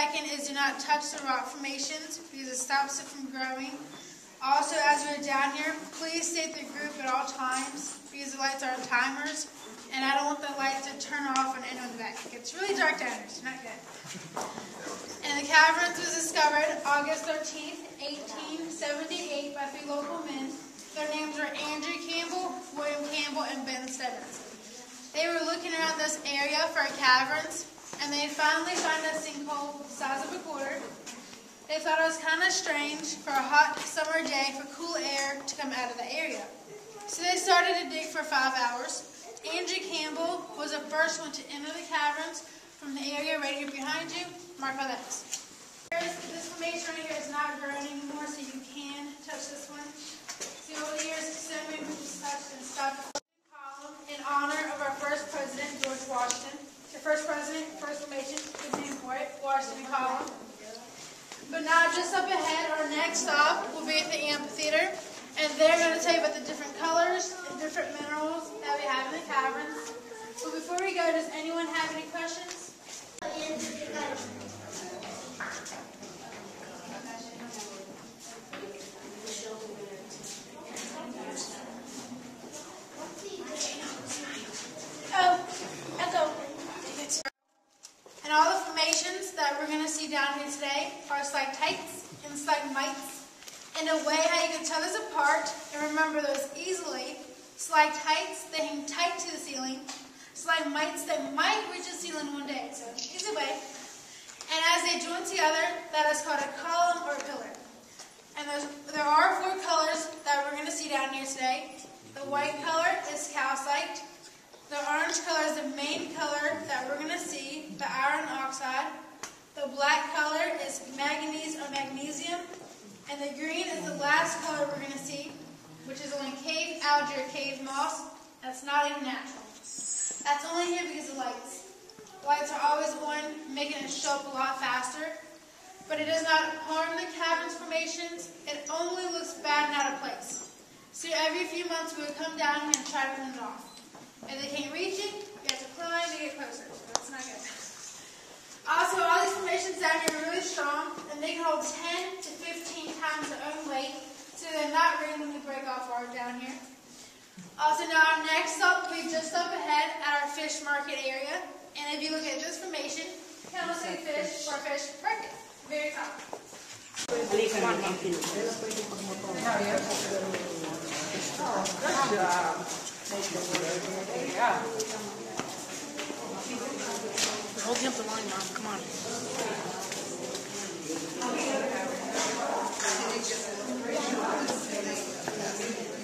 second is do not touch the rock formations because it stops it from growing. Also, as we're down here, please stay with the group at all times because the lights are timers, and I don't want the lights to turn off on anyone in the back. It gets really dark down here, so not good. And the Caverns was discovered August 13th, 1878 by 3 local men. Their names were Andrew Campbell, William Campbell, and Ben Stebbins. They were looking around this area for caverns, and they finally found a sinkhole the size of a quarter. They thought it was kind of strange for a hot summer day for cool air to come out of the area. So they started to dig for 5 hours. Andrew Campbell was the first one to enter the caverns from the area right here behind you, marked by the X. This formation right here is not growing anymore, so you can touch this one. See, over the years, so many people touched and stopped. In honor of our first president, George Washington. The first president, first formation, good name for it, Washington Column. But now, just up ahead, our next stop will be at the amphitheater, and they're going to tell you about the different colors and different minerals that we have in the caverns. But before we go, does anyone have any questions? And all the formations that we're going to see down here today are stalactites and stalagmites. And a way how you can tell this apart and remember those easily, stalactites, they hang tight to the ceiling. Stalagmites, they might reach the ceiling one day, so easy way. And as they join together, that is called a column or a pillar. And there are 4 colors that we're going to see down here today. The white color is calcite. The orange color is the main color that we're going to see, the iron oxide. The black color is manganese or magnesium. And the green is the last color we're going to see, which is only cave algae or cave moss. That's not even natural. That's only here because of lights. The lights are always on, making it show up a lot faster. But it does not harm the caverns formations. It only looks bad and out of place. So every few months we would come down here and try to clean it off. If they can't reach it, you have to climb to get closer. That's not good. Also, all these formations down here are really strong, and they can hold 10 to 15 times their own weight, so they're not randomly break off hard down here. Also, now our next stop will be just up ahead at our fish market area. And if you look at this formation, it kind of looks like fish or fish market. Very top. Good job. Hold you up the line, Mom. Come on.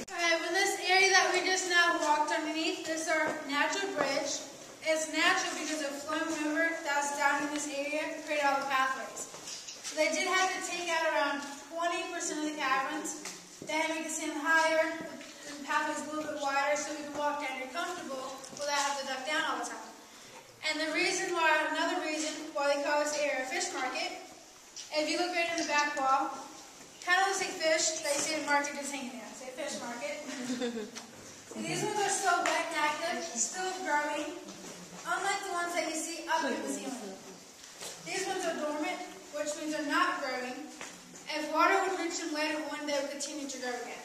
Alright, in this area that we just now walked underneath, this is our natural bridge. It's natural because of flowing river that was down in this area to create all the pathways. So they did have to take out around 20% of the caverns. They had to make the sand higher, the pathways a little bit wider so we could walk down here comfortable without having to duck down all the time. And the reason why, another reason why they call this area a fish market, if you look right in the back wall, kind of looks like fish that you see in the market just hanging there. Say fish market. See, these ones are still wet and active, still growing, unlike the ones that you see up in the ceiling. These ones are dormant, which means they're not growing. If water would reach them later on, they would continue to grow again.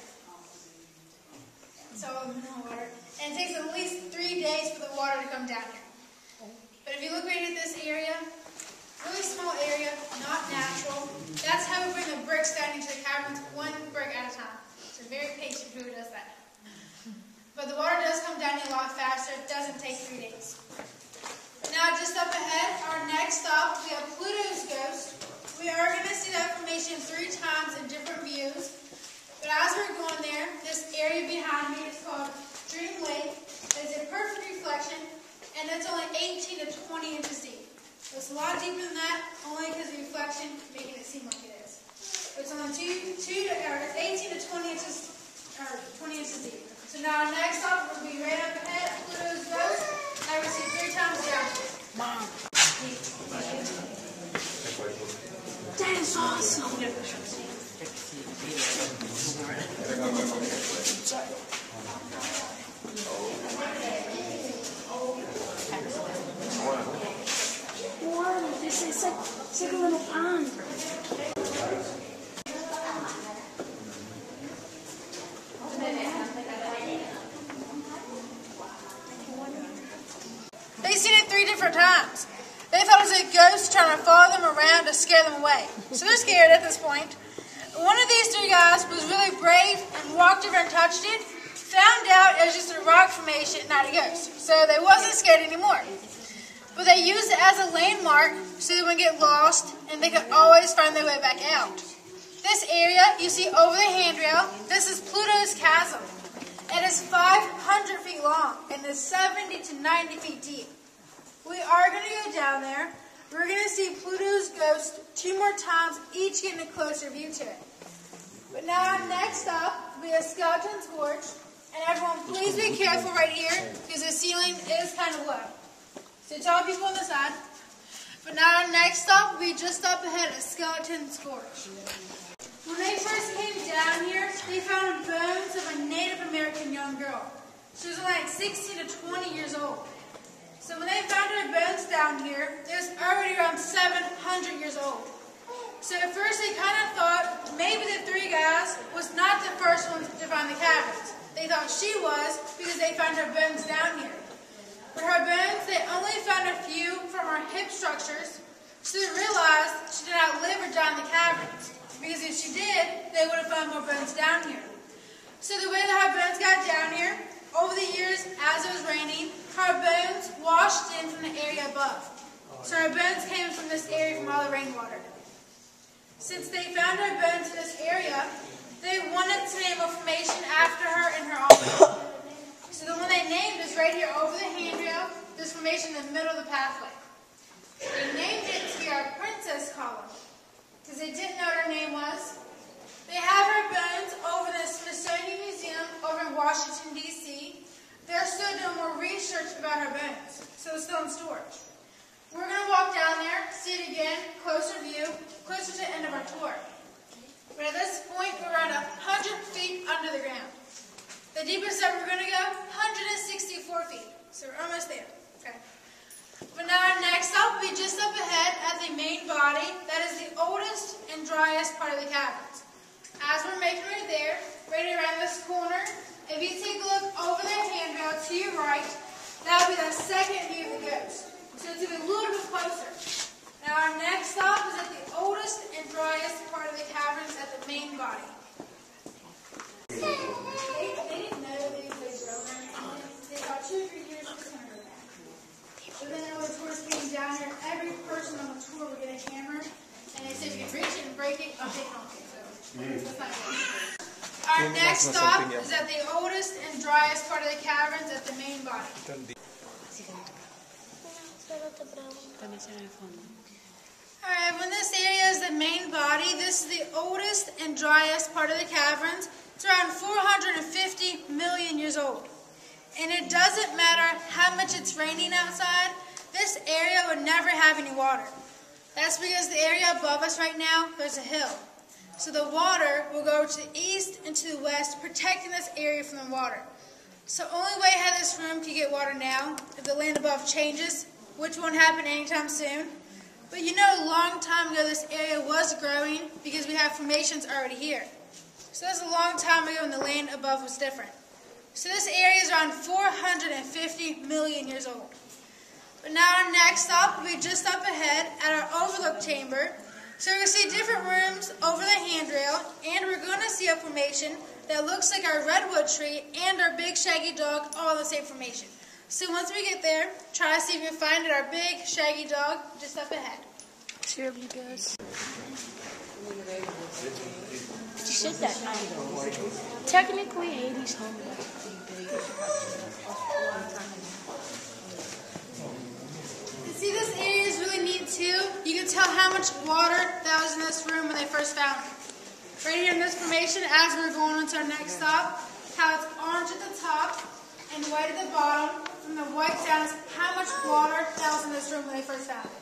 So, no water. And it takes at least 3 days for the water to come down here. But if you look right at this area, really small area, not natural. That's how we bring the bricks down into the caverns, 1 brick at a time. So very patient who does that. But the water does come down here a lot faster. It doesn't take 3 days. Now just up ahead, our next stop, we have Pluto's Ghost. We are going to see that formation 3 times in different views. But as we're going there, this area behind me is called Dream Lake. It's a perfect reflection, and it's only 18 to 20 inches deep. So it's a lot deeper than that, only because of the reflection making it seem like it is. It's only 18 to 20 inches, deep. So now our next stop will be right up ahead, Pluto's Ghost. I will see 3 times the opposite. Mom. That is awesome. Wow, this is like a little to scare them away. So they're scared at this point. One of these three guys was really brave and walked over and touched it, found out it was just a rock formation, not a ghost. So they wasn't scared anymore. But they used it as a landmark so they wouldn't get lost and they could always find their way back out. This area you see over the handrail, this is Pluto's chasm. It is 500 feet long and is 70 to 90 feet deep. We are going to go down there. We're going to see Pluto's ghost 2 more times, each getting a closer view to it. But now, next up, will be a skeleton's gorge. And everyone, please be careful right here, because the ceiling is kind of low. So tell people on the side. But now, next stop will be just up ahead of Skeleton's Gorge. When they first came down here, they found bones of a Native American young girl. She was like 16 to 20 years old. So when they found her bones down here, it was already around 700 years old. So at first they kind of thought maybe the 3 guys was not the first ones to find the caverns. They thought she was because they found her bones down here. But her bones, they only found a few from her hip structures, so they realized she did not live or die in the caverns. Because if she did, they would have found more bones down here. So the way that her bones got down here, over the years, as it was raining, her bones washed in from the area above. So her bones came from this area from all the rainwater. Since they found her bones in this area, they wanted to name a formation after her in her honor. So the one they named is right here over the handrail, this formation in the middle of the pathway. They named it to be our princess column, because they didn't know what her name was. They have her bones over in the Smithsonian Museum over in Washington, D.C. They're still doing more research about her bones, so it's still in storage. We're going to walk down there, see it again, closer view, closer to the end of our tour. But at this point, we're around 100 feet under the ground. The deepest that we're going to go, 164 feet. So we're almost there. Okay. But now our next stop will be just up ahead at the main body. That is the oldest and driest part of the caverns. As we're making right there, right around this corner, if you take a look over the handrail to your right, that will be the second view of the ghost. So it's even a little bit closer. Now our next stop is at the oldest and driest part of the caverns at the main body. They didn't know they played drone or anything. They thought 2 or 3 years was going to go back. But then when the tours came down here, every person on the tour would get a hammer, and they said you can reach it and break it, I'll take it off. Our next stop is at the oldest and driest part of the caverns at the main body. Alright, when this area is the main body, this is the oldest and driest part of the caverns. It's around 450 million years old. And it doesn't matter how much it's raining outside, this area would never have any water. That's because the area above us right now, there's a hill. So the water will go to the east and to the west, protecting this area from the water. So only way I have this room to get water now, if the land above changes, which won't happen anytime soon. But you know, a long time ago this area was growing because we have formations already here. So that's a long time ago when the land above was different. So this area is around 450 million years old. But now our next stop will be just up ahead at our overlook chamber. So we're going to see different rooms over the handrail, and we're going to see a formation that looks like our redwood tree and our big shaggy dog all in the same formation. So once we get there, try to see if you can find our big shaggy dog just up ahead. Terribly guys. You said that. Technically, Hades' home. See, this area is really neat too. You can tell how much water that was in this room when they first found it. Right here in this formation, as we're going on to our next stop, how it's orange at the top and white at the bottom. From the white down is how much water that was in this room when they first found it.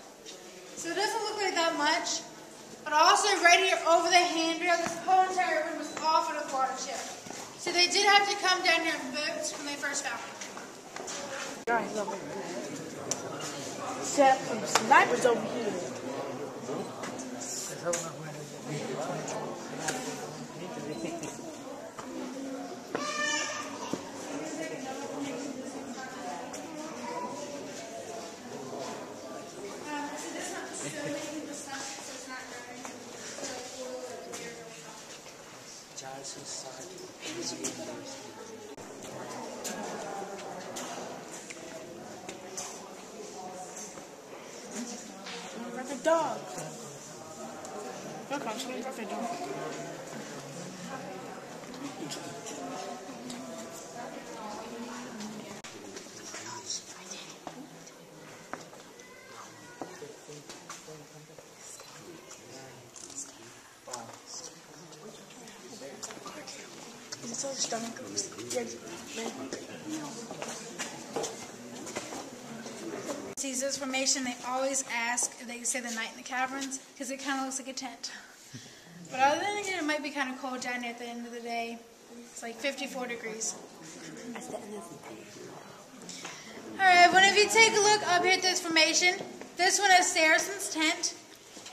So it doesn't look like that much, but also right here over the handrail, this whole entire room was all filled with water too. So they did have to come down here in boats when they first found it. Guys, love it. Except for the snipers over here. Perfect dog. Look, I'm swimming perfect dog. It's so stomach. Sees this formation, they always ask if they can stay the night in the caverns because it kind of looks like a tent. But other than that, it might be kind of cold down here at the end of the day. It's like 54 degrees. Alright, one of you take a look up here at this formation. This one is Saracen's tent.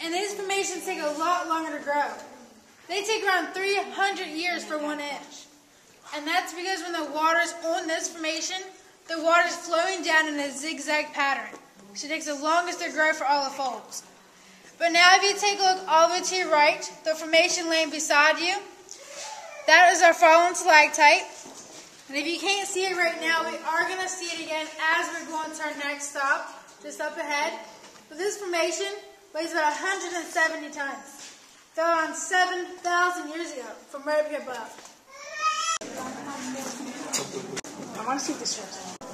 And these formations take a lot longer to grow. They take around 300 years for 1 inch. And that's because when the water's on this formation, the water's flowing down in a zigzag pattern. So it takes the longest to grow for all the folds. But now if you take a look all the way to your right, the formation laying beside you, that is our fallen stalactite. And if you can't see it right now, we are going to see it again as we're going to our next stop, just up ahead. But this formation weighs about 170 tons. Fell around 7,000 years ago from right up here above. I want to see this one.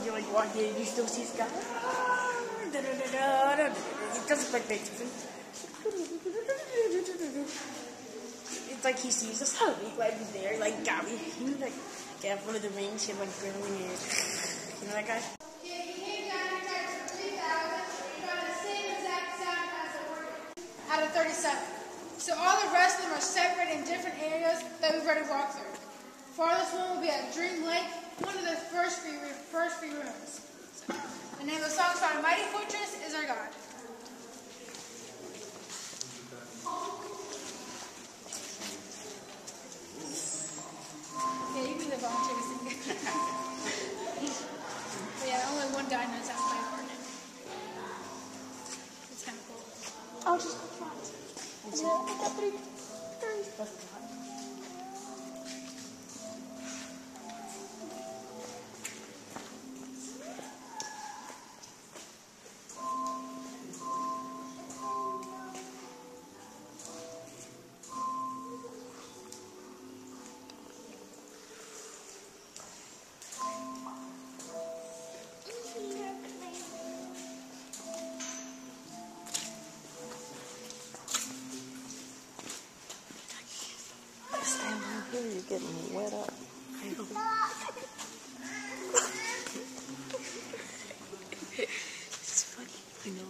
You like walk here, you still see sky? It doesn't look like Beethoven. It's like he sees us. Oh, he's like there, like got me. Like, get one of the rings, he had like grilling ears. You know that guy? Yeah, he came down here for 3,000. He got the same exact sound as the organ out of 37. So all the rest of them are separated in different areas that we've already walked through. Farthest one will be at Dream Lake, one of the first few rooms. The name of the song is called Mighty Fortress is Our God. Yeah, you can be the volunteer to sing. But yeah, only one guy knows how to play for it. It's kind of cool. I'll just fly. I got 3. You're getting wet up. It's funny. I know.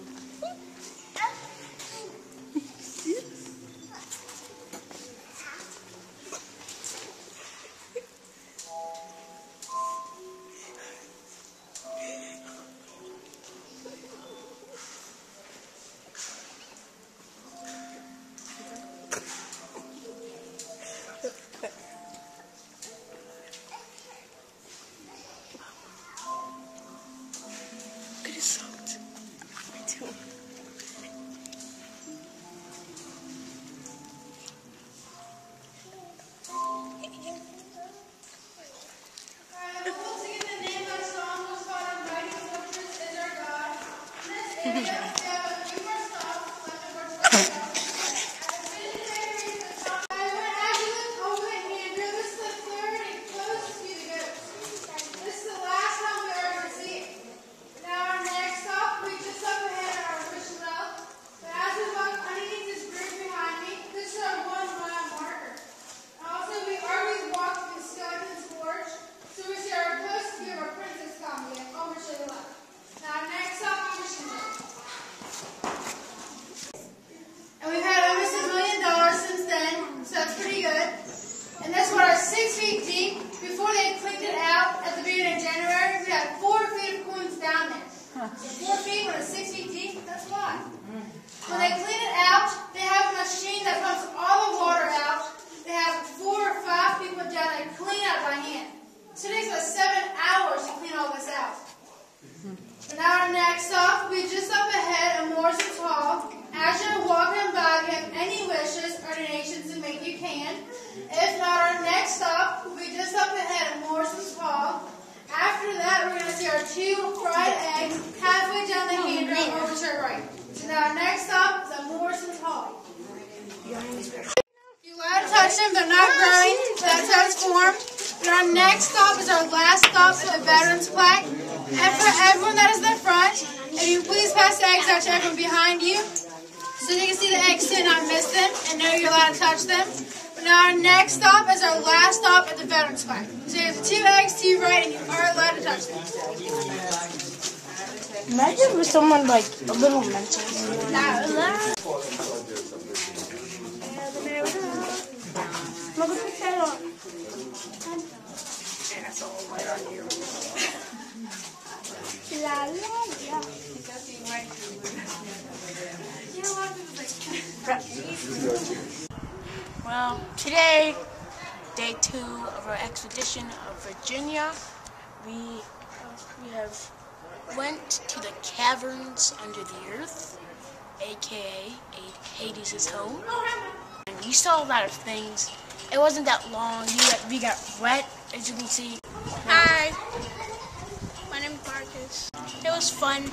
It is soaked. Me too. Alright, once again, the name of that song was called Mighty Fortress is Our God. In this area, we have a few more stops, like the first one. As you look over the handrail, this is the third and closest view to go. This is the last time we are going to see it. Now our next stop, we just up ahead of our Christian well. But as we walk underneath this bridge behind me, this is our 1 mile marker. And also, we already walked through the Skeleton's Forge, so we see our closest view of our Princess Colony over to the left. Now next stop, Christian well. And we've had almost $1 million since then, so that's pretty good. And this water is 6 feet deep. Before they cleaned it out at the beginning of January, we had 4 feet of coins down there. So 4 feet when it's 6 feet deep, that's a lot. When they clean it out, they have a machine that pumps all the water out. They have 4 or 5 people down there clean out by hand. So it takes about 7 hours to clean all this out. And now our next stop, we just up ahead of Morrison's Hall. As you're walking by, if you have any wishes or donations to make, you can. If not, our 2 fried eggs halfway down the handrail over to your right. So now our next stop is at Morrison's Hall. You're allowed to touch them, they're not growing, so that's how it's formed. And our next stop is our last stop for the Veterans Plaque. And for everyone that is in the front, if you please pass the eggs out to everyone behind you, so you can see the eggs sit and not miss them, and know you're allowed to touch them. But now our next stop is our last stop at the Veterans Plaque. So there's 2 eggs to your right, and you are allowed to touch them. Imagine with someone like a little mental. Look at the tail. That's all right on here. La la la. Well, today, day 2 of our expedition of Virginia, we have went to the caverns under the earth, aka Hades' home, and we saw a lot of things. It wasn't that long. We got wet, as you can see. Hi, my name is Marcus. It was fun.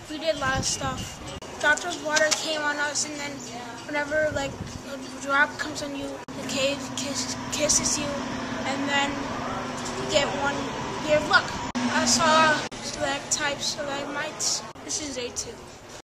We did a lot of stuff. Doctor's water came on us, and then whenever like a drop comes on you, the cave kisses you, and then you get one year of luck. I saw stalactites, stalagmites. This is day 2.